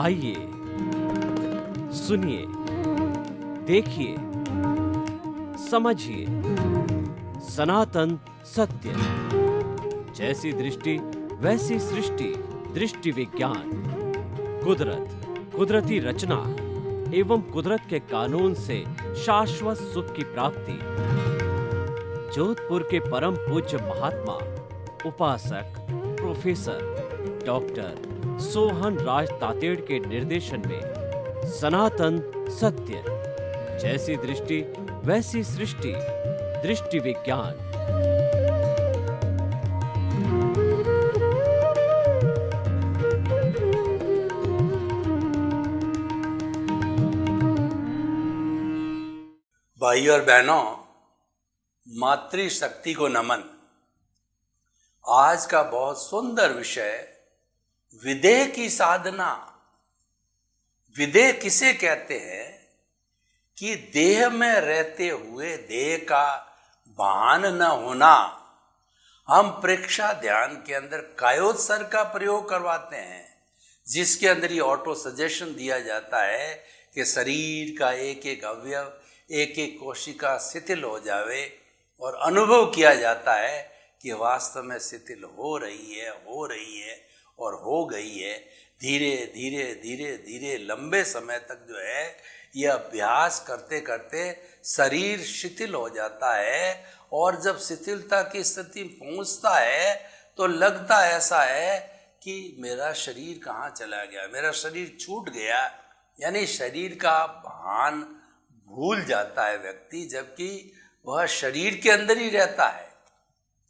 आइए, सुनिए, देखिए, समझिए सनातन सत्य। जैसी दृष्टि वैसी सृष्टि, दृष्टि विज्ञान। कुदरत, कुदरती रचना एवं कुदरत के कानून से शाश्वत सुख की प्राप्ति। जोधपुर के परम पूज्य महात्मा उपासक प्रोफेसर डॉक्टर सोहन राज तातेड़ के निर्देशन में सनातन सत्य। जैसी दृष्टि वैसी सृष्टि, दृष्टि विज्ञान। भाई और बहनों, मातृशक्ति को नमन। आज का बहुत सुंदर विषय विदेह की साधना। विदेह किसे कहते हैं कि देह में रहते हुए देह का भान न होना। हम प्रेक्षा ध्यान के अंदर कायोत्सर्ग का प्रयोग करवाते हैं, जिसके अंदर ये ऑटो सजेशन दिया जाता है कि शरीर का एक एक अवयव, एक एक कोशिका शिथिल हो जावे और अनुभव किया जाता है कि वास्तव में शिथिल हो रही है और हो गई है। धीरे धीरे धीरे धीरे लंबे समय तक जो है यह अभ्यास करते करते शरीर शिथिल हो जाता है, और जब शिथिलता की स्थिति पहुंचता है तो लगता ऐसा है कि मेरा शरीर कहाँ चला गया, मेरा शरीर छूट गया। यानी शरीर का भान भूल जाता है व्यक्ति, जबकि वह शरीर के अंदर ही रहता है।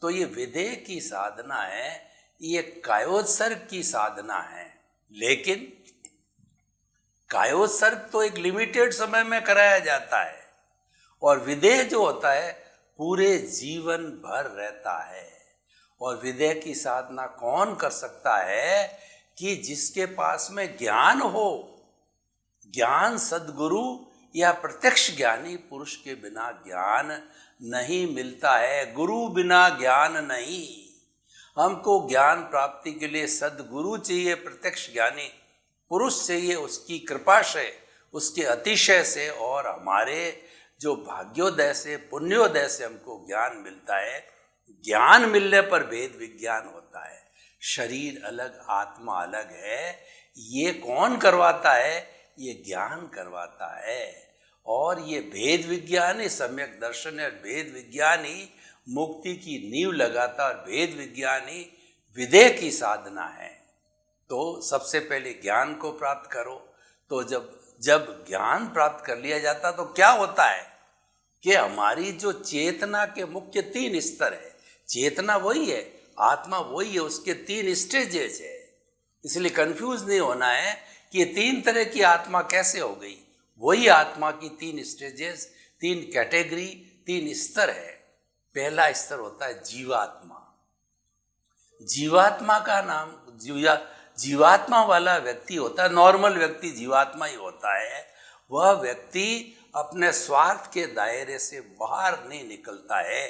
तो ये विदेह की साधना है, ये कायोत्सर्ग की साधना है। लेकिन कायोत्सर्ग तो एक लिमिटेड समय में कराया जाता है, और विदेह जो होता है पूरे जीवन भर रहता है। और विदेह की साधना कौन कर सकता है कि जिसके पास में ज्ञान हो। ज्ञान सद्गुरु या प्रत्यक्ष ज्ञानी पुरुष के बिना ज्ञान नहीं मिलता है। गुरु बिना ज्ञान नहीं। हमको ज्ञान प्राप्ति के लिए सद्गुरु चाहिए, प्रत्यक्ष ज्ञानी पुरुष चाहिए, उसकी कृपा से, उसके अतिशय से, और हमारे जो भाग्योदय से, पुण्योदय से हमको ज्ञान मिलता है। ज्ञान मिलने पर भेद विज्ञान होता है। शरीर अलग, आत्मा अलग है। ये कौन करवाता है? ये ज्ञान करवाता है। और ये भेद विज्ञान ही सम्यक दर्शन है। भेद विज्ञान ही मुक्ति की नींव लगाता है, और भेद विज्ञान ही विदेह की साधना है। तो सबसे पहले ज्ञान को प्राप्त करो। तो जब ज्ञान प्राप्त कर लिया जाता तो क्या होता है कि हमारी जो चेतना के मुख्य 3 स्तर है। चेतना वही है, आत्मा वही है, उसके 3 स्टेजेस है। इसलिए कंफ्यूज नहीं होना है कि ये 3 तरह की आत्मा कैसे हो गई। वही आत्मा की 3 स्टेजेस, 3 कैटेगरी, 3 स्तर है। पहला स्तर होता है जीवात्मा। जीवात्मा का नाम जीवात्मा वाला व्यक्ति होता है, नॉर्मल व्यक्ति जीवात्मा ही होता है। वह व्यक्ति अपने स्वार्थ के दायरे से बाहर नहीं निकलता है।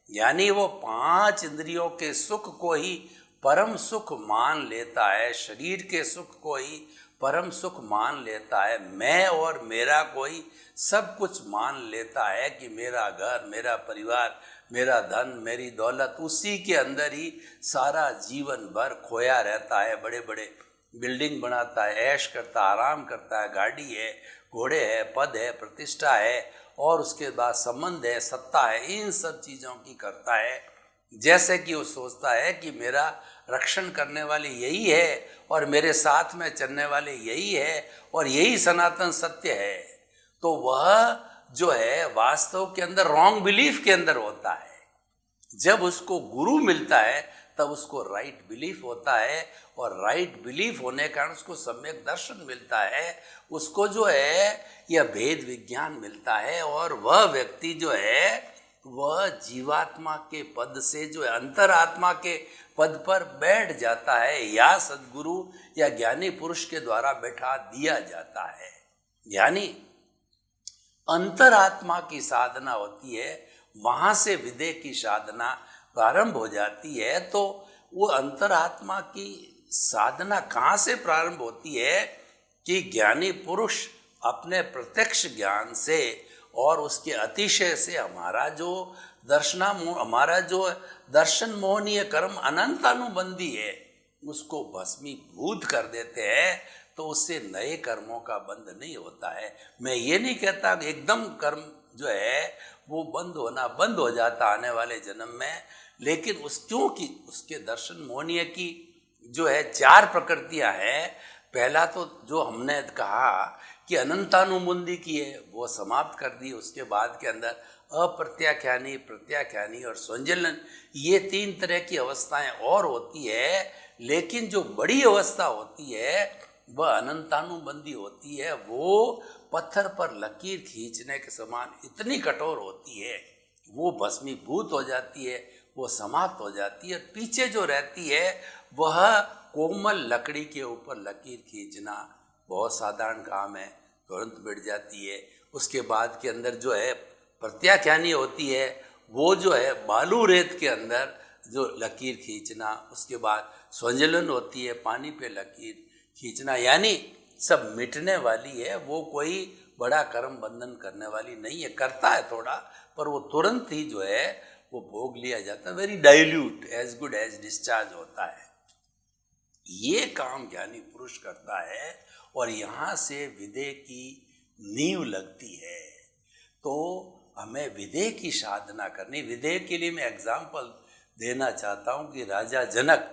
यानी वो 5 इंद्रियों के सुख को ही परम सुख मान लेता है, शरीर के सुख को ही परम सुख मान लेता है। मैं और मेरा कोई सब कुछ मान लेता है कि मेरा घर, मेरा परिवार, मेरा धन, मेरी दौलत, उसी के अंदर ही सारा जीवन भर खोया रहता है। बड़े बड़े बिल्डिंग बनाता है, ऐश करता, आराम करता है, गाड़ी है, घोड़े है, पद है, प्रतिष्ठा है, और उसके बाद संबंध है, सत्ता है, इन सब चीज़ों की करता है। जैसे कि वो सोचता है कि मेरा रक्षण करने वाले यही है, और मेरे साथ में चलने वाले यही है, और यही सनातन सत्य है। तो वह जो है वास्तव के अंदर रॉन्ग बिलीफ के अंदर होता है। जब उसको गुरु मिलता है तब उसको राइट बिलीफ होता है, और राइट बिलीफ होने के कारण उसको सम्यक दर्शन मिलता है। उसको जो है यह भेद विज्ञान मिलता है, और वह व्यक्ति जो है वह जीवात्मा के पद से जो है अंतरात्मा के पद पर बैठ जाता है, या सद्गुरु या ज्ञानी पुरुष के द्वारा बैठा दिया जाता है। यानी अंतरात्मा की साधना होती है, वहां से विदेह की साधना प्रारंभ हो जाती है। तो वो अंतरात्मा की साधना कहाँ से प्रारंभ होती है कि ज्ञानी पुरुष अपने प्रत्यक्ष ज्ञान से और उसके अतिशय से हमारा जो दर्शन मोहनीय कर्म अनंतानुबंधी है उसको भस्मीभूत कर देते हैं, तो उससे नए कर्मों का बंध नहीं होता है। मैं ये नहीं कहता कि एकदम कर्म जो है वो बंद हो जाता आने वाले जन्म में, लेकिन क्योंकि उसके दर्शन मोहनीय की जो है 4 प्रकृतियां हैं। पहला तो जो हमने कहा कि अनंतानुबंधी की है वो समाप्त कर दी। उसके बाद के अंदर अप्रत्याख्यानी, प्रत्याख्यानी और संजलन, ये 3 तरह की अवस्थाएं और होती है। लेकिन जो बड़ी अवस्था होती है वह अनंतानुबंधी होती है। वो पत्थर पर लकीर खींचने के समान इतनी कठोर होती है, वो भस्मीभूत हो जाती है, वो समाप्त हो जाती है। पीछे जो रहती है वह कोमल लकड़ी के ऊपर लकीर खींचना बहुत साधारण काम है, तुरंत मिट जाती है। उसके बाद के अंदर जो है प्रत्याख्यानी होती है, वो जो है बालू रेत के अंदर जो लकीर खींचना। उसके बाद स्वंजलन होती है, पानी पे लकीर खींचना, यानी सब मिटने वाली है। वो कोई बड़ा कर्म बंधन करने वाली नहीं है, करता है थोड़ा, पर वो तुरंत ही जो है वो भोग लिया जाता है। Very dilute, as good as discharge होता है। ये काम ज्ञानी पुरुष करता है और यहाँ से विदेह की नींव लगती है। तो हमें विदेह की साधना करनी। विदेह के लिए मैं एग्जाम्पल देना चाहता हूँ कि राजा जनक,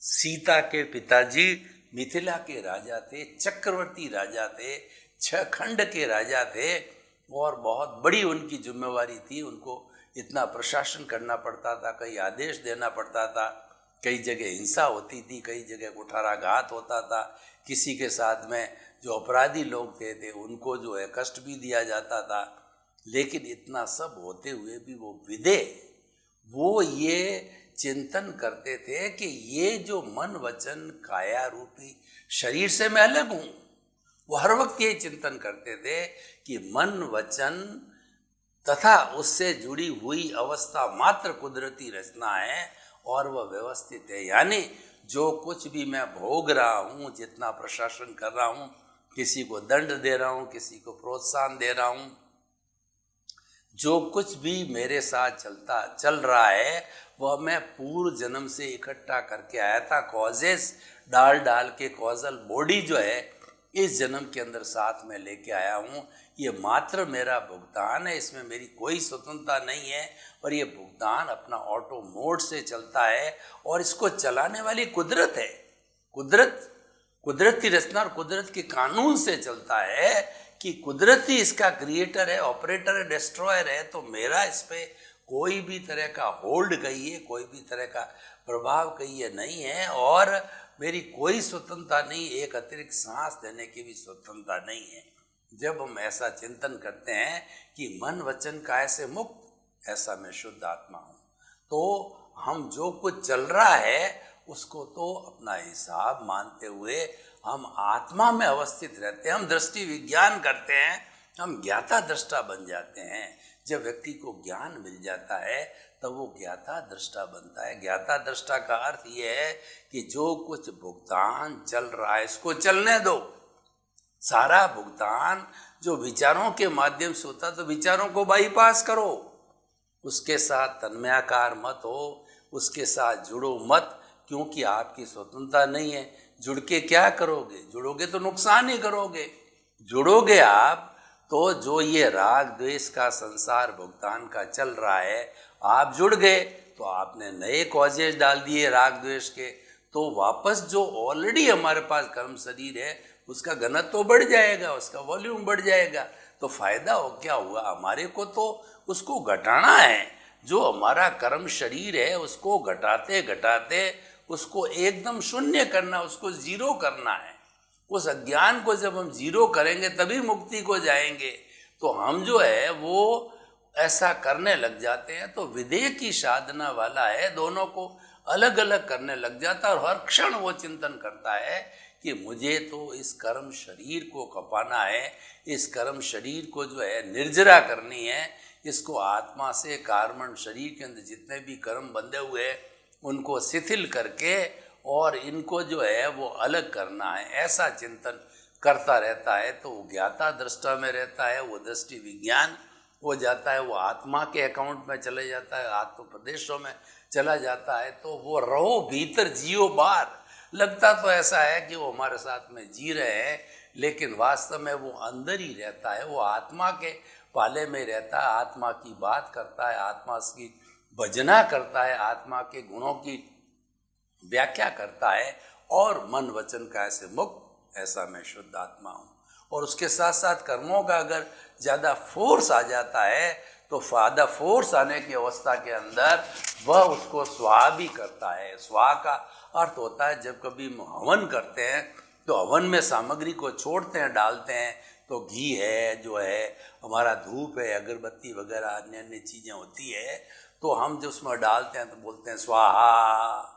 सीता के पिताजी मिथिला के राजा थे, चक्रवर्ती राजा थे, 6 खंड के राजा थे और बहुत बड़ी उनकी जिम्मेवारी थी। उनको इतना प्रशासन करना पड़ता था, कई आदेश देना पड़ता था, कई जगह हिंसा होती थी, कई जगह कुठाराघात होता था, किसी के साथ में जो अपराधी लोग थे उनको जो है कष्ट भी दिया जाता था। लेकिन इतना सब होते हुए भी वो विदेह, वो ये चिंतन करते थे कि ये जो मन वचन काया रूपी शरीर से मैं अलग हूँ। वो हर वक्त ये चिंतन करते थे कि मन वचन तथा उससे जुड़ी हुई अवस्था मात्र कुदरती रचना है और वह व्यवस्थित है। यानी जो कुछ भी मैं भोग रहा हूँ, जितना प्रशासन कर रहा हूँ, किसी को दंड दे रहा हूँ, किसी को प्रोत्साहन दे रहा हूँ, जो कुछ भी मेरे साथ चल रहा है वह मैं पूर्व जन्म से इकट्ठा करके आया था। कॉजेस डाल के कॉजल बॉडी जो है इस जन्म के अंदर साथ में लेके आया हूँ। ये मात्र मेरा भुगतान है, इसमें मेरी कोई स्वतंत्रता नहीं है और ये भुगतान अपना ऑटो मोड से चलता है और इसको चलाने वाली कुदरत है। कुदरत की रचना और कुदरत के कानून से चलता है कि कुदरत ही इसका क्रिएटर है, ऑपरेटर है, डिस्ट्रॉयर है। तो मेरा इस पे कोई भी तरह का होल्ड कहिए, कोई भी तरह का प्रभाव कहिए नहीं है और मेरी कोई स्वतंत्रता नहीं, एक अतिरिक्त सांस देने की भी स्वतंत्रता नहीं है। जब हम ऐसा चिंतन करते हैं कि मन वचन काय से मुक्त, ऐसा मैं शुद्ध आत्मा हूँ, तो हम जो कुछ चल रहा है उसको तो अपना हिसाब मानते हुए हम आत्मा में अवस्थित रहते हैं। हम दृष्टि विज्ञान करते हैं, हम ज्ञाता दृष्टा बन जाते हैं। जब व्यक्ति को ज्ञान मिल जाता है तब वो ज्ञाता दृष्टा बनता है। ज्ञाता दृष्टा का अर्थ ये है कि जो कुछ भुगतान चल रहा है इसको चलने दो। सारा भुगतान जो विचारों के माध्यम से होता है तो विचारों को बाईपास करो, उसके साथ तन्मयाकार मत हो, उसके साथ जुड़ो मत, क्योंकि आपकी स्वतंत्रता नहीं है। जुड़ के क्या करोगे? जुड़ोगे तो नुकसान ही करोगे। जुड़ोगे आप तो जो ये राग द्वेष का संसार भुगतान का चल रहा है, आप जुड़ गए तो आपने नए कॉजेज डाल दिए राग द्वेष के, तो वापस जो ऑलरेडी हमारे पास कर्म शरीर है उसका घनत्व तो बढ़ जाएगा, उसका वॉल्यूम बढ़ जाएगा। तो फायदा हो क्या हुआ? हमारे को तो उसको घटाना है। जो हमारा कर्म शरीर है उसको घटाते घटाते उसको एकदम शून्य करना, उसको जीरो करना है। उस अज्ञान को जब हम जीरो करेंगे तभी मुक्ति को जाएंगे। तो हम जो है वो ऐसा करने लग जाते हैं। तो विदेह की साधना वाला है, दोनों को अलग अलग करने लग जाता है और हर क्षण वो चिंतन करता है कि मुझे तो इस कर्म शरीर को खपाना है, इस कर्म शरीर को जो है निर्जरा करनी है, इसको आत्मा से कार्बन शरीर के अंदर जितने भी कर्म बंधे हुए हैं उनको शिथिल करके और इनको जो है वो अलग करना है। ऐसा चिंतन करता रहता है तो वो ज्ञाता दृष्टा में रहता है, वो दृष्टि विज्ञान हो जाता है, वो आत्मा के अकाउंट में चले जाता है, आत्म प्रदेशों में चला जाता है। तो वो रहो भीतर जियो बाहर, लगता तो ऐसा है कि वो हमारे साथ में जी रहे हैं, लेकिन वास्तव में वो अंदर ही रहता है, वो आत्मा के पाले में रहता है, आत्मा की बात करता है, आत्मा की भजना करता है, आत्मा के गुणों की व्याख्या करता है और मन वचन काय से मुक्त, ऐसा मैं शुद्ध आत्मा हूँ। और उसके साथ साथ कर्मों का अगर ज़्यादा फोर्स आ जाता है तो ज़्यादा फोर्स आने की अवस्था के अंदर वह उसको स्वाहा भी करता है। स्वाहा का अर्थ होता है जब कभी हम हवन करते हैं तो हवन में सामग्री को छोड़ते हैं, डालते हैं, तो घी है, जो है हमारा धूप है, अगरबत्ती वगैरह अन्य अन्य चीज़ें होती है, तो हम जो उसमें डालते हैं तो बोलते हैं स्वाहा।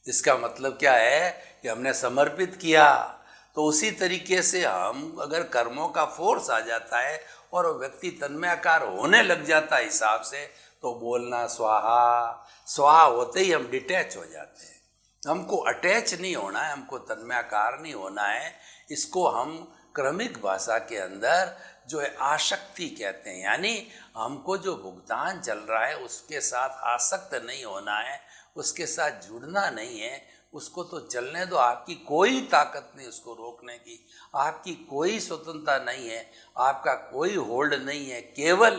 इसका मतलब क्या है कि हमने समर्पित किया। तो उसी तरीके से हम अगर कर्मों का फोर्स आ जाता है और वो व्यक्ति तन्मयाकार होने लग जाता है हिसाब से, तो बोलना स्वाहा, स्वाहा होते ही हम डिटैच हो जाते हैं। हमको अटैच नहीं होना है, हमको तन्मयाकार नहीं होना है। इसको हम क्रमिक भाषा के अंदर जो है आसक्ति कहते हैं, यानी हमको जो भुगतान चल रहा है उसके साथ आसक्त नहीं होना है, उसके साथ जुड़ना नहीं है, उसको तो चलने दो। आपकी कोई ताकत नहीं उसको रोकने की, आपकी कोई स्वतंत्रता नहीं है, आपका कोई होल्ड नहीं है, केवल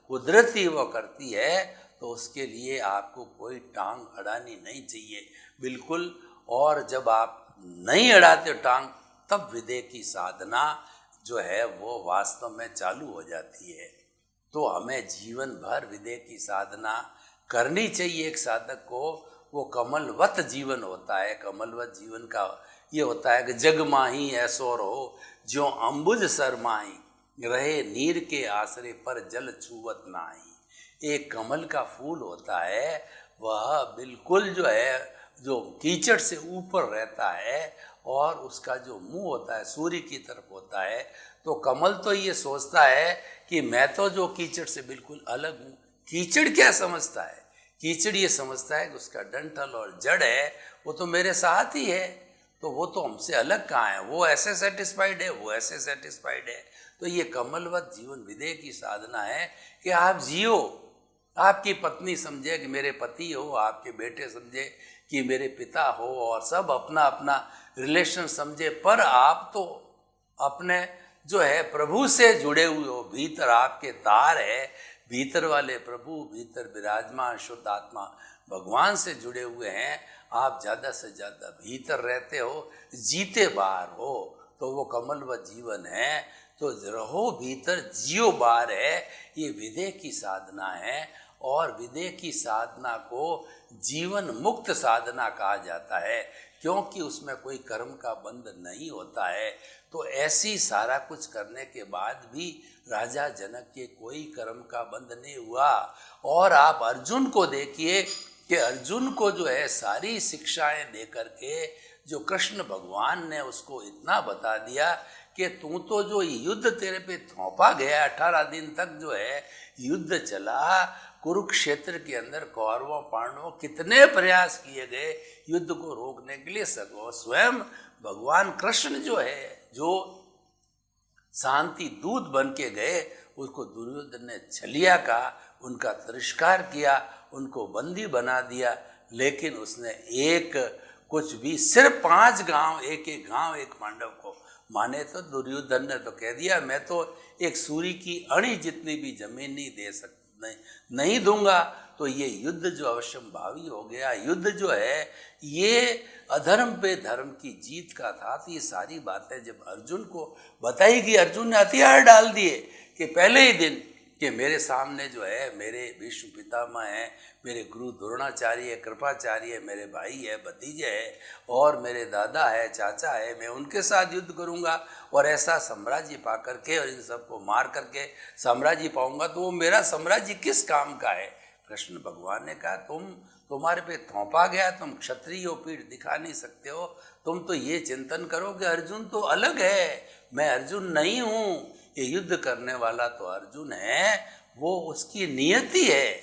कुदरत ही वो करती है। तो उसके लिए आपको कोई टांग अड़ानी नहीं चाहिए, बिल्कुल। और जब आप नहीं अड़ाते टांग, तब विदेह की साधना जो है वो वास्तव में चालू हो जाती है। तो हमें जीवन भर विदेह की साधना करनी चाहिए। एक साधक को वो कमलवत जीवन होता है। कमलवत जीवन का ये होता है कि जग माही ऐसो रहो, जो अंबुज सर माही, रहे नीर के आसरे पर जल छुवत नाही। एक कमल का फूल होता है, वह बिल्कुल जो है जो कीचड़ से ऊपर रहता है और उसका जो मुंह होता है सूर्य की तरफ होता है। तो कमल तो ये सोचता है कि मैं तो जो कीचड़ से बिल्कुल अलग हूँ। कीचड़ क्या समझता है? कीचड़ ये समझता है कि उसका डंठल और जड़ है वो तो मेरे साथ ही है, तो वो तो हमसे अलग कहाँ है, वो ऐसे सेटिस्फाइड है, वो ऐसे सेटिस्फाइड है। तो ये कमलवत जीवन विदेह की साधना है कि आप जियो। आपकी पत्नी समझे कि मेरे पति हो, आपके बेटे समझे कि मेरे पिता हो, और सब अपना अपना रिलेशन समझे, पर आप तो अपने जो है प्रभु से जुड़े हुए हो। भीतर आपके तार है, भीतर वाले प्रभु, भीतर विराजमान शुद्ध आत्मा भगवान से जुड़े हुए हैं। आप ज़्यादा से ज़्यादा भीतर रहते हो, जीते बाहर हो, तो वो कमलवत जीवन है। तो रहो भीतर, जियो बाहर है, ये विदेह की साधना है। और विदेह की साधना को जीवन मुक्त साधना कहा जाता है, क्योंकि उसमें कोई कर्म का बंध नहीं होता है। तो ऐसी सारा कुछ करने के बाद भी राजा जनक के कोई कर्म का बंध नहीं हुआ। और आप अर्जुन को देखिए कि अर्जुन को जो है सारी शिक्षाएं दे करके जो कृष्ण भगवान ने उसको इतना बता दिया कि तू तो जो युद्ध तेरे पे थोपा गया, 18 दिन तक जो है युद्ध चला कुरुक्षेत्र के अंदर, कौरवों पांडवों कितने प्रयास किए गए युद्ध को रोकने के लिए। स्वयं भगवान कृष्ण जो है, जो शांति दूत बन के गए, उसको दुर्योधन ने छलिया कहा, उनका तिरस्कार किया, उनको बंदी बना दिया। लेकिन उसने एक कुछ भी सिर्फ 5 गांव, एक गांव एक पांडव को माने। तो दुर्योधन ने तो कह दिया मैं तो एक सूरी की अणी जितनी भी जमीन नहीं दूंगा। तो ये युद्ध जो अवश्यम भावी हो गया, युद्ध जो है ये अधर्म पे धर्म की जीत का था। तो ये सारी बातें जब अर्जुन को बताई गई, अर्जुन ने हथियार डाल दिए कि पहले ही दिन कि मेरे सामने जो है मेरे भीष्म पितामह हैं, मेरे गुरु द्रोणाचार्य है, कृपाचार्य है, मेरे भाई है, भतीजे है, और मेरे दादा है, चाचा है, मैं उनके साथ युद्ध करूंगा और ऐसा साम्राज्य पा करके और इन सबको मार करके साम्राज्य पाऊंगा। तो वो मेरा साम्राज्य किस काम का है? कृष्ण भगवान ने कहा तुम्हारे पे थोपा गया, तुम क्षत्रिय हो, पीठ दिखा नहीं सकते हो। तुम तो ये चिंतन करो कि अर्जुन तो अलग है, मैं अर्जुन नहीं हूँ। ये युद्ध करने वाला तो अर्जुन है, वो उसकी नियति है,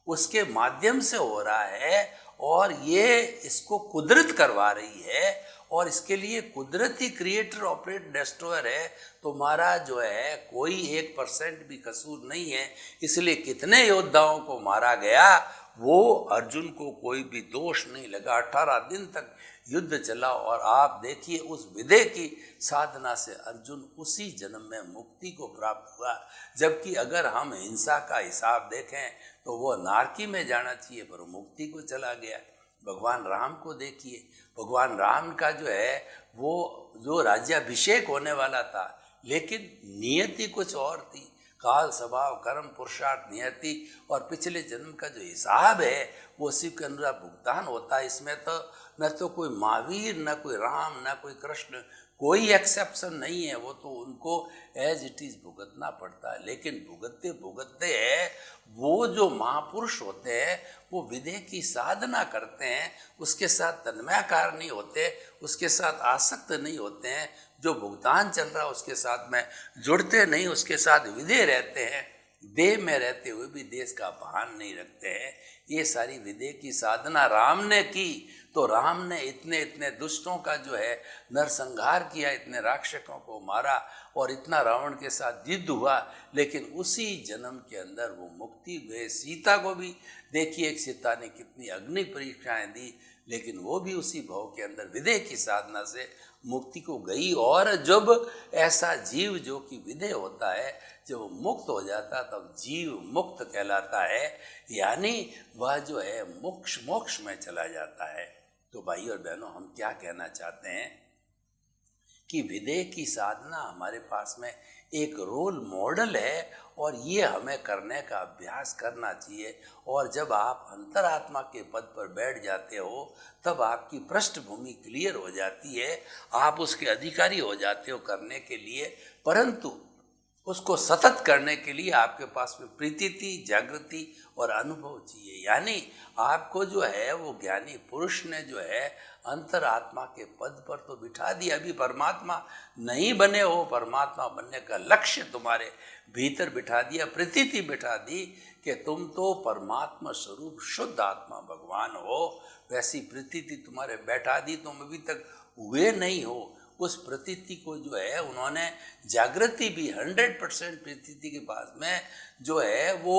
उसके माध्यम से हो रहा है, और ये इसको कुदरत करवा रही है। और इसके लिए कुदरती क्रिएटर ऑपरेट डिस्ट्रॉयर है, तुम्हारा जो है कोई 1% भी कसूर नहीं है। इसलिए कितने योद्धाओं को मारा गया, वो अर्जुन को कोई भी दोष नहीं लगा। 18 दिन तक युद्ध चला और आप देखिए उस विदय की साधना से अर्जुन उसी जन्म में मुक्ति को प्राप्त हुआ। जबकि अगर हम हिंसा का हिसाब देखें तो वो नारकी में जाना चाहिए, पर मुक्ति को चला गया। भगवान राम को देखिए, भगवान राम का जो है वो जो राज्याभिषेक होने वाला था, लेकिन नियति कुछ और थी। काल स्वभाव कर्म पुरुषार्थ नियति, और पिछले जन्म का जो हिसाब है वो उसी के अनुसार भुगतान होता है। इसमें तो न तो कोई महावीर, न कोई राम, न कोई कृष्ण, कोई एक्सेप्शन नहीं है। वो तो उनको एज इट इज भुगतना पड़ता है। लेकिन भुगतते भुगतते है वो जो महापुरुष होते हैं वो विदेह की साधना करते हैं, उसके साथ तन्मयाकार नहीं होते, उसके साथ आसक्त नहीं होते हैं। जो भुगतान चल रहा है उसके साथ में जुड़ते नहीं, उसके साथ विदेह रहते हैं। देह में रहते हुए भी देश का भान नहीं रखते हैं। ये सारी विदेह की साधना राम ने की, तो राम ने इतने इतने दुष्टों का जो है नरसंहार किया, इतने राक्षसों को मारा और इतना रावण के साथ युद्ध हुआ। लेकिन उसी जन्म के अंदर वो मुक्ति हुए। सीता को भी देखिए, एक सीता ने कितनी अग्नि परीक्षाएं दी, लेकिन वो भी उसी भाव के अंदर विदेह की साधना से मुक्ति को गई। और जब ऐसा जीव जो कि विदेह होता है, जब वो मुक्त हो जाता तब जीव मुक्त कहलाता है, यानी वह जो है मोक्ष में चला जाता है। तो भाई और बहनों, हम क्या कहना चाहते हैं कि विदेह की साधना हमारे पास में एक रोल मॉडल है और ये हमें करने का अभ्यास करना चाहिए। और जब आप अंतरात्मा के पद पर बैठ जाते हो तब आपकी पृष्ठभूमि क्लियर हो जाती है, आप उसके अधिकारी हो जाते हो करने के लिए। परंतु उसको सतत करने के लिए आपके पास में प्रीति, जागृति और अनुभव चाहिए। यानी आपको जो है वो ज्ञानी पुरुष ने जो है अंतरात्मा के पद पर तो बिठा दिया। अभी परमात्मा नहीं बने हो, परमात्मा बनने का लक्ष्य तुम्हारे भीतर बिठा दिया, प्रतीति बिठा दी कि तुम तो परमात्मा स्वरूप शुद्ध आत्मा भगवान हो। वैसी प्रतीति तुम्हारे बैठा दी, तुम अभी तक हुए नहीं हो। उस प्रतीति को जो है उन्होंने जागृति भी 100% प्रतीति के पास में जो है वो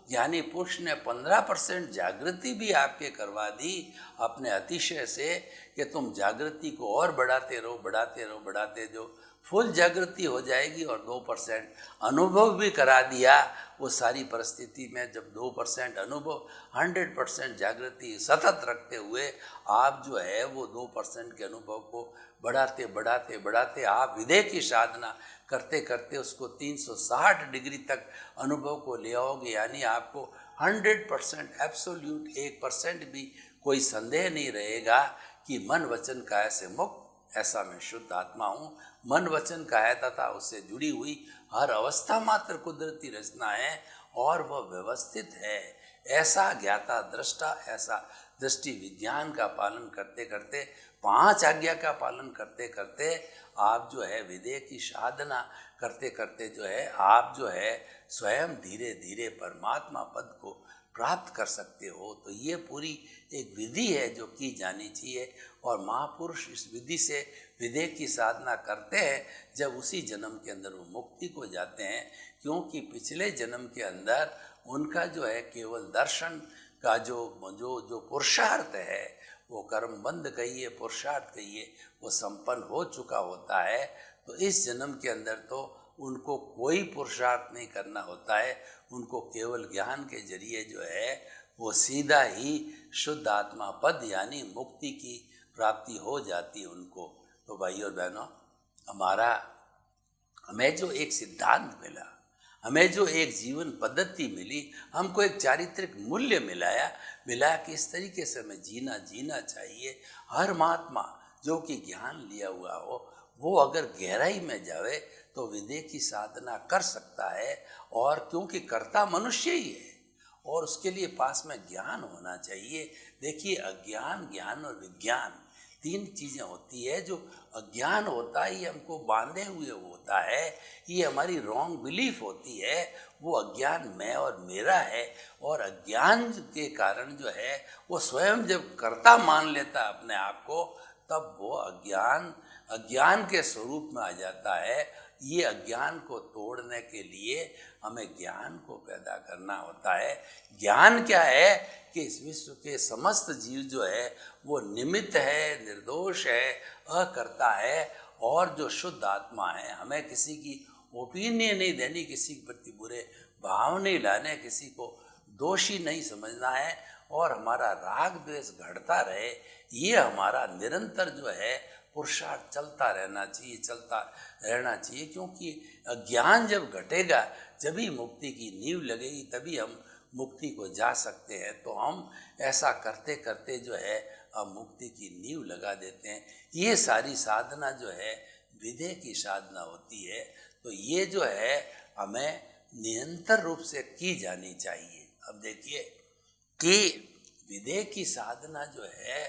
ज्ञानी पुरुष ने 15% जागृति भी आपके करवा दी अपने अतिशय से, कि तुम जागृति को और बढ़ाते रहो, बढ़ाते रहो, बढ़ाते जो फुल जागृति हो जाएगी। और 2% अनुभव भी करा दिया। वो सारी परिस्थिति में जब 2% अनुभव, 100% जागृति सतत रखते हुए आप जो है वो 2% के अनुभव को बढ़ाते बढ़ाते बढ़ाते आप विदेह की साधना करते करते उसको 360 डिग्री तक अनुभव को ले आओगे। यानी आपको 100% एब्सोल्यूट 1% भी कोई संदेह नहीं रहेगा कि मन वचन काया से मुक्त, ऐसा मैं शुद्ध आत्मा हूँ। मन वचन काया तथा उससे जुड़ी हुई हर अवस्था मात्र कुदरती रचना है और वह व्यवस्थित है। ऐसा ज्ञाता दृष्टा, ऐसा दृष्टि विज्ञान का पालन करते करते, 5 आज्ञा का पालन करते करते आप जो है विदेह की साधना करते करते जो है आप जो है स्वयं धीरे धीरे परमात्मा पद को प्राप्त कर सकते हो। तो ये पूरी एक विधि है जो की जानी चाहिए। और महापुरुष इस विधि से विदेह की साधना करते हैं जब उसी जन्म के अंदर वो मुक्ति को जाते हैं, क्योंकि पिछले जन्म के अंदर उनका जो है केवल दर्शन का जो पुरुषार्थ है, वो कर्म बंद कहिए, पुरुषार्थ कहिए, वो संपन्न हो चुका होता है। तो इस जन्म के अंदर तो उनको कोई पुरुषार्थ नहीं करना होता है, उनको केवल ज्ञान के जरिए जो है वो सीधा ही शुद्ध आत्मा पद यानी मुक्ति की प्राप्ति हो जाती है उनको। तो भाई और बहनों, हमें जो एक सिद्धांत मिला, हमें जो एक जीवन पद्धति मिली, हमको एक चारित्रिक मूल्य मिला कि इस तरीके से हमें जीना चाहिए। हर महात्मा जो कि ज्ञान लिया हुआ हो वो अगर गहराई में जावे तो विदेह की साधना कर सकता है। और क्योंकि कर्ता मनुष्य ही है और उसके लिए पास में ज्ञान होना चाहिए। देखिए, अज्ञान, ज्ञान और विज्ञान 3 चीज़ें होती है। जो अज्ञान होता है ये हमको बांधे हुए होता है, ये हमारी रॉन्ग बिलीफ होती है। वो अज्ञान मैं और मेरा है, और अज्ञान के कारण जो है वो स्वयं जब कर्ता मान लेता अपने आप को, तब वो अज्ञान के स्वरूप में आ जाता है। ये अज्ञान को तोड़ने के लिए हमें ज्ञान को पैदा करना होता है। ज्ञान क्या है कि इस विश्व के समस्त जीव जो है वो निमित्त है, निर्दोष है, अकर्ता है, और जो शुद्ध आत्मा है। हमें किसी की ओपिनियन नहीं देनी, किसी के प्रति बुरे भाव नहीं लाने, किसी को दोषी नहीं समझना है, और हमारा राग द्वेष घटता रहे, ये हमारा निरंतर जो है पुरुषार्थ चलता रहना चाहिए। क्योंकि अज्ञान जब घटेगा जभी मुक्ति की नींव लगेगी, तभी हम मुक्ति को जा सकते हैं। तो हम ऐसा करते करते जो है अब मुक्ति की नींव लगा देते हैं। ये सारी साधना जो है विधेय की साधना होती है। तो ये जो है हमें निरंतर रूप से की जानी चाहिए। अब देखिए कि विधेय की साधना जो है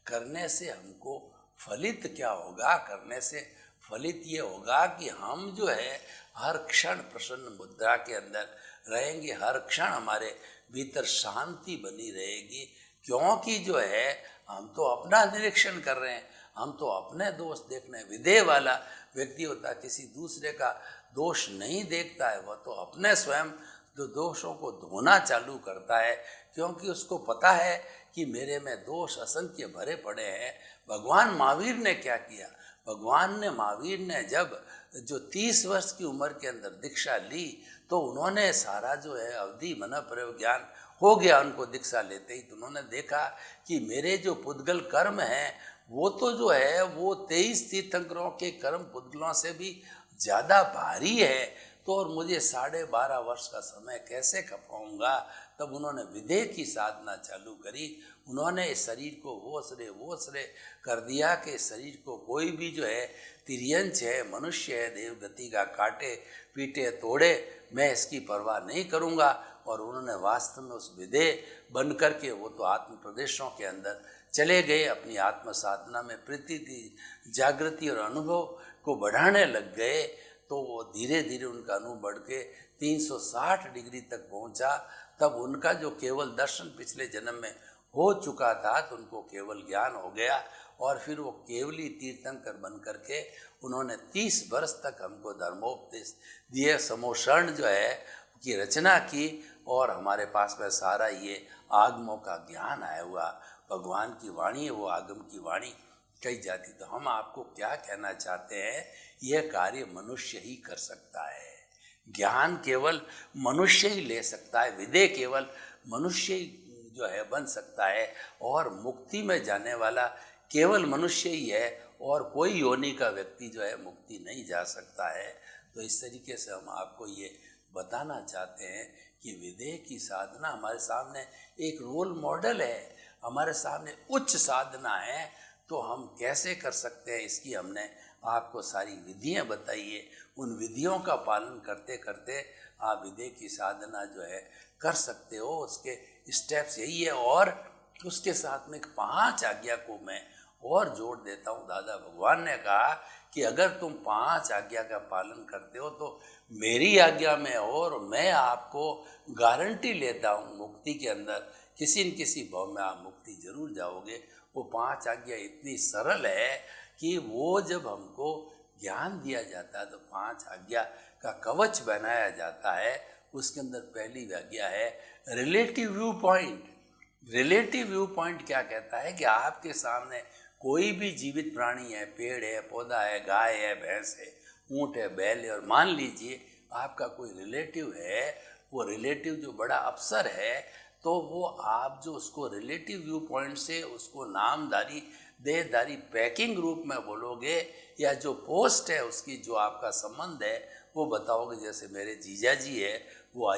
करने से हमको फलित क्या होगा? करने से फलित ये होगा कि हम जो है हर क्षण प्रसन्न मुद्रा के अंदर रहेंगे, हर क्षण हमारे भीतर शांति बनी रहेगी। क्योंकि जो है हम तो अपना निरीक्षण कर रहे हैं, हम तो अपने दोष देख रहे हैं। विधेय वाला व्यक्ति होता है, किसी दूसरे का दोष नहीं देखता है, वह तो अपने स्वयं जो दोषों को धोना चालू करता है, क्योंकि उसको पता है कि मेरे में दोष असंख्य भरे पड़े हैं। भगवान महावीर ने क्या किया? महावीर ने जब जो 30 वर्ष की उम्र के अंदर दीक्षा ली, तो उन्होंने सारा जो है अवधि मन प्रयोग ज्ञान हो गया उनको दीक्षा लेते ही। तो उन्होंने देखा कि मेरे जो पुद्गल कर्म हैं वो तो जो है वो 23 तीर्थंकरों के कर्म पुद्गलों से भी ज़्यादा भारी है। तो और मुझे 12.5 वर्ष का समय कैसे खपाऊंगा? तब उन्होंने विधेय की साधना चालू करी। उन्होंने इस शरीर को वो श्रेय कर दिया कि शरीर को कोई भी जो है तिर्यंच है, मनुष्य है, देवगति का काटे पीटे तोड़े, मैं इसकी परवाह नहीं करूंगा। और उन्होंने वास्तव में उस विधेय बन करके वो तो आत्म प्रदेशों के अंदर चले गए, अपनी आत्म साधना में प्रीति जागृति और अनुभव को बढ़ाने लग गए। तो वो धीरे धीरे उनका अनुभव बढ़ के 360 डिग्री तक पहुंचा। तब उनका जो केवल दर्शन पिछले जन्म में हो चुका था, तो उनको केवल ज्ञान हो गया। और फिर वो केवली तीर्थंकर बन करके उन्होंने 30 वर्ष तक हमको धर्मोपदेश दिए, समोषण जो है की रचना की। और हमारे पास में सारा ये आगमों का ज्ञान आया हुआ भगवान की वाणी है, वो आगम की वाणी कही जाती। तो हम आपको क्या कहना चाहते हैं? यह कार्य मनुष्य ही कर सकता है। ज्ञान केवल मनुष्य ही ले सकता है, विधेय केवल मनुष्य ही जो है बन सकता है, और मुक्ति में जाने वाला केवल मनुष्य ही है, और कोई योनि का व्यक्ति जो है मुक्ति नहीं जा सकता है। तो इस तरीके से हम आपको ये बताना चाहते हैं कि विधेय की साधना हमारे सामने एक रोल मॉडल है, हमारे सामने उच्च साधना है। तो हम कैसे कर सकते हैं, इसकी हमने आपको सारी विधियां बताई है। उन विधियों का पालन करते करते आप विधेय की साधना जो है कर सकते हो। उसके स्टेप्स यही है। और उसके साथ में 5 आज्ञा को मैं और जोड़ देता हूँ। दादा भगवान ने कहा कि अगर तुम 5 आज्ञा का पालन करते हो तो मेरी आज्ञा में हो, और मैं आपको गारंटी लेता हूँ मुक्ति के अंदर किसी न किसी भाव में आप मुक्ति जरूर जाओगे। वो 5 आज्ञा इतनी सरल है कि वो जब हमको ज्ञान दिया जाता है तो 5 आज्ञा का कवच बनाया जाता है। उसके अंदर पहली आज्ञा है relative view point. Relative view point क्या कहता है कि आपके सामने कोई भी जीवित प्राणी है, पेड़ है, पौधा है, गाय है, भैंस है, ऊँट है, बैल है, और मान लीजिए आपका कोई रिलेटिव है, वो रिलेटिव जो बड़ा अफसर है, तो वो आप जो उसको रिलेटिव व्यू पॉइंट से उसको नामधारी देहधारी पैकिंग रूप में बोलोगे, या जो पोस्ट है उसकी जो आपका संबंध है वो बताओगे। जैसे मेरे जीजा जी है, वो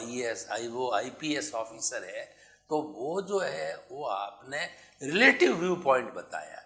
IPS ऑफिसर है, तो वो जो है वो आपने रिलेटिव व्यू पॉइंट बताया।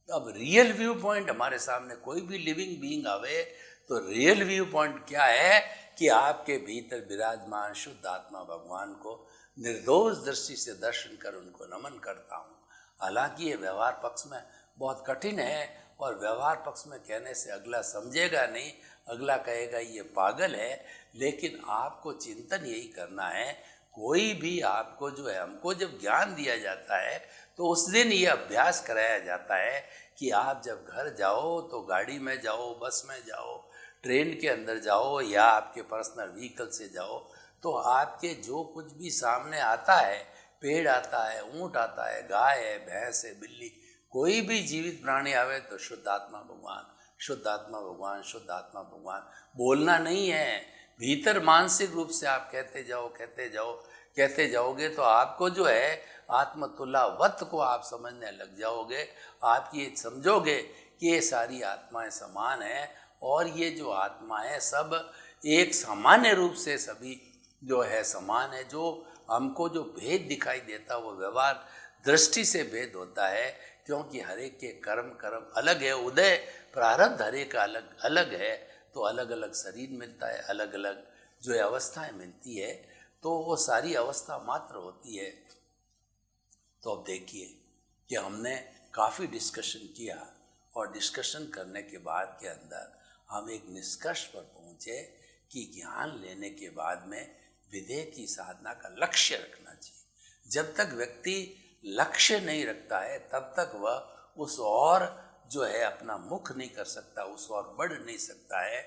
अब रियल व्यू पॉइंट हमारे सामने कोई भी लिविंग बीइंग आवे तो रियल व्यू पॉइंट क्या है कि आपके भीतर विराजमान शुद्ध आत्मा भगवान को निर्दोष दृष्टि से दर्शन कर उनको नमन करता हूँ। हालांकि ये व्यवहार पक्ष में बहुत कठिन है, और व्यवहार पक्ष में कहने से अगला समझेगा नहीं, अगला कहेगा ये पागल है। लेकिन आपको चिंतन यही करना है, कोई भी आपको जो है, हमको जब ज्ञान दिया जाता है तो उस दिन ये अभ्यास कराया जाता है कि आप जब घर जाओ तो गाड़ी में जाओ, बस में जाओ, ट्रेन के अंदर जाओ या आपके पर्सनल व्हीकल से जाओ, तो आपके जो कुछ भी सामने आता है, पेड़ आता है, ऊंट आता है, गाय है, भैंस है, बिल्ली, कोई भी जीवित प्राणी आवे तो शुद्ध आत्मा भगवान, शुद्ध आत्मा भगवान, शुद्ध आत्मा भगवान बोलना नहीं है। भीतर मानसिक रूप से आप कहते जाओ, कहते जाओ, कहते जाओगे तो आपको जो है आत्मतुल्यवत को आप समझने लग जाओगे। आप ये समझोगे कि ये सारी आत्माएं समान हैं और ये जो आत्माएं सब एक सामान्य रूप से सभी जो है समान है। जो हमको जो भेद दिखाई देता वो व्यवहार दृष्टि से भेद होता है, क्योंकि हर एक के कर्म अलग है, उदय प्रारब्ध हर एक का अलग अलग है, तो अलग अलग शरीर मिलता है, अलग अलग जो है अवस्थाएं मिलती है, तो वो सारी अवस्था मात्र होती है। तो अब देखिए कि हमने काफ़ी डिस्कशन किया और डिस्कशन करने के बाद के अंदर हम एक निष्कर्ष पर पहुँचे कि ज्ञान लेने के बाद में विधेय की साधना का लक्ष्य रखना चाहिए। जब तक व्यक्ति लक्ष्य नहीं रखता है तब तक वह उस और जो है अपना मुख नहीं कर सकता, उस और बढ़ नहीं सकता है।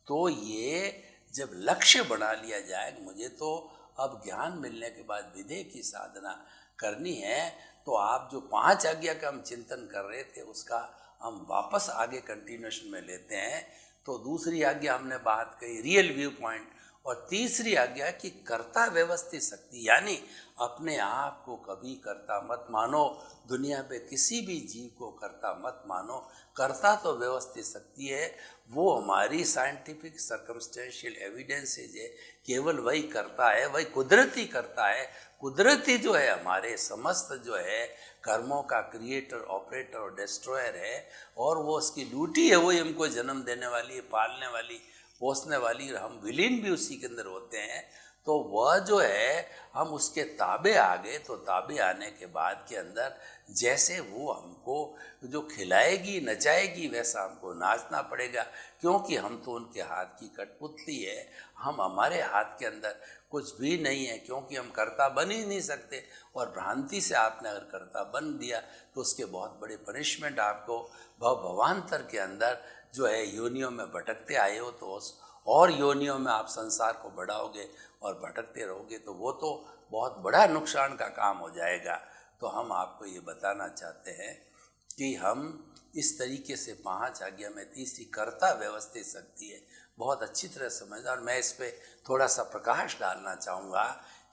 तो ये जब लक्ष्य बना लिया जाए, मुझे तो अब ज्ञान मिलने के बाद विधेय की साधना करनी है, तो आप जो 5 आज्ञा का हम चिंतन कर रहे थे उसका हम वापस आगे कंटिन्यूशन में लेते हैं। तो दूसरी आज्ञा हमने बात कही रियल व्यू पॉइंट, और तीसरी आज्ञा कि कर्ता व्यवस्थित शक्ति, यानी अपने आप को कभी कर्ता मत मानो, दुनिया पे किसी भी जीव को कर्ता मत मानो। कर्ता तो व्यवस्थित शक्ति है, वो हमारी साइंटिफिक सर्कमस्टेंशियल एविडेंसेज है, केवल वही करता है, वही कुदरती करता है। कुदरती जो है हमारे समस्त जो है कर्मों का क्रिएटर, ऑपरेटर और डिस्ट्रॉयर है, और वो उसकी ड्यूटी है, वही हमको जन्म देने वाली है, पालने वाली, पोसने वाली, हम विलीन भी उसी के अंदर होते हैं। तो वह जो है हम उसके ताबे आ गए, तो ताबे आने के बाद के अंदर जैसे वो हमको जो खिलाएगी नचाएगी वैसा हमको नाचना पड़ेगा, क्योंकि हम तो उनके हाथ की कठपुतली है, हम हमारे हाथ के अंदर कुछ भी नहीं है, क्योंकि हम कर्ता बन ही नहीं सकते। और भ्रांति से आपने अगर कर्ता बन दिया तो उसके बहुत बड़े पनिशमेंट आपको भवांतर के अंदर जो है योनियों में भटकते आए हो, तो उस और योनियों में आप संसार को बढ़ाओगे और भटकते रहोगे, तो वो तो बहुत बड़ा नुकसान का काम हो जाएगा। तो हम आपको ये बताना चाहते हैं कि हम इस तरीके से 5 आज्ञा में तीसरी कर्ता व्यवस्थित शक्ति है, बहुत अच्छी तरह समझना। और मैं इस पर थोड़ा सा प्रकाश डालना चाहूँगा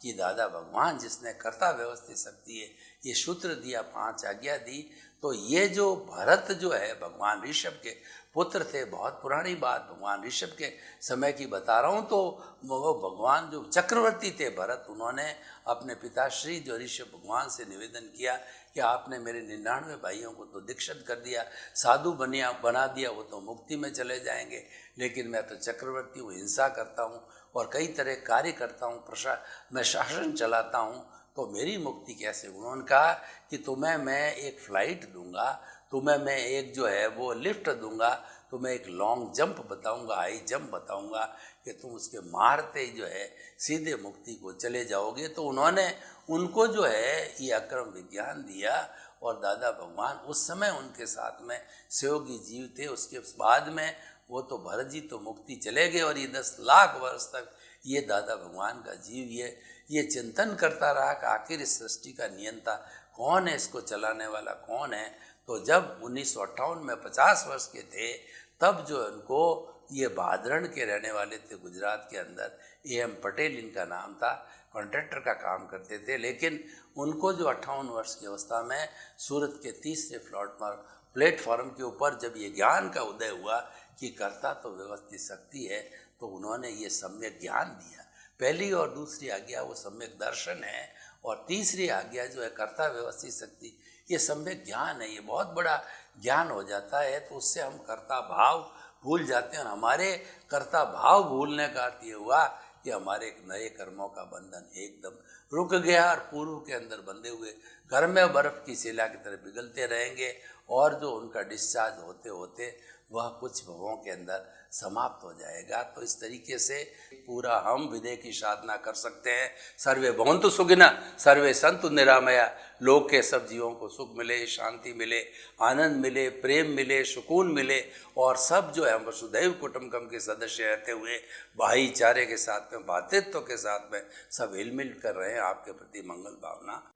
कि दादा भगवान जिसने कर्ता व्यवस्थित शक्ति है ये सूत्र दिया, 5 आज्ञा दी, तो ये जो भरत जो है भगवान ऋषभ के पुत्र थे, बहुत पुरानी बात भगवान ऋषभ के समय की बता रहा हूँ। तो वो भगवान जो चक्रवर्ती थे भरत, उन्होंने अपने पिताश्री जो ऋषभ भगवान से निवेदन किया कि आपने मेरे 99 भाइयों को तो दीक्षित कर दिया, साधु बना दिया, वो तो मुक्ति में चले जाएंगे, लेकिन मैं तो चक्रवर्ती हूँ, हिंसा करता हूँ और कई तरह कार्य करता हूँ, मैं शासन चलाता हूँ, तो मेरी मुक्ति कैसे। उन्होंने कहा कि तुम्हें मैं एक फ्लाइट दूंगा, तुम्हें मैं एक जो है वो लिफ्ट दूंगा, तुम्हें एक लॉन्ग जंप बताऊंगा, हाई जंप बताऊंगा कि तुम उसके मारते ही जो है सीधे मुक्ति को चले जाओगे। तो उन्होंने उनको जो है ये अक्रम विज्ञान दिया, और दादा भगवान उस समय उनके साथ में सहयोगी जीव थे। उसके बाद में वो तो भरत जी तो मुक्ति चले गए, और ये 10 लाख वर्ष तक ये दादा भगवान का जीव ये चिंतन करता रहा कि आखिर इस सृष्टि का नियंता कौन है, इसको चलाने वाला कौन है। तो जब 1958 में 50 वर्ष के थे, तब जो उनको ये भादरण के रहने वाले थे गुजरात के अंदर, AM पटेल इनका नाम था, कॉन्ट्रैक्टर का काम करते थे, लेकिन उनको जो 58 वर्ष की अवस्था में सूरत के 30 प्लेटफॉर्म के ऊपर जब ये ज्ञान का उदय हुआ कि कर्ता तो व्यवस्थित शक्ति है, तो उन्होंने ये सम्यक ज्ञान दिया। पहली और दूसरी आज्ञा वो सम्यक दर्शन है, और तीसरी आज्ञा जो है कर्ता व्यवस्थित शक्ति, ये सम्यक ज्ञान है। ये बहुत बड़ा ज्ञान हो जाता है, तो उससे हम कर्ता भाव भूल जाते हैं, और हमारे कर्ता भाव भूलने का अर्थ ये हुआ कि हमारे एक नए कर्मों का बंधन एकदम रुक गया, और पूर्व के अंदर बंधे हुए कर्म में बर्फ की शिला की तरह पिघलते रहेंगे, और जो उनका डिस्चार्ज होते होते वह कुछ भवों के अंदर समाप्त हो जाएगा। तो इस तरीके से पूरा हम विदेह की साधना कर सकते हैं। सर्वे भवन्तु सुखिनः, सर्वे सन्तु निरामया। लोक के सब जीवों को सुख मिले, शांति मिले, आनंद मिले, प्रेम मिले, सुकून मिले, और सब जो है वसुधैव कुटुम्बकम के सदस्य रहते हुए भाईचारे के साथ में, भ्रातृत्व के साथ में सब हिल मिल कर रहे हैं। आपके प्रति मंगल भावना।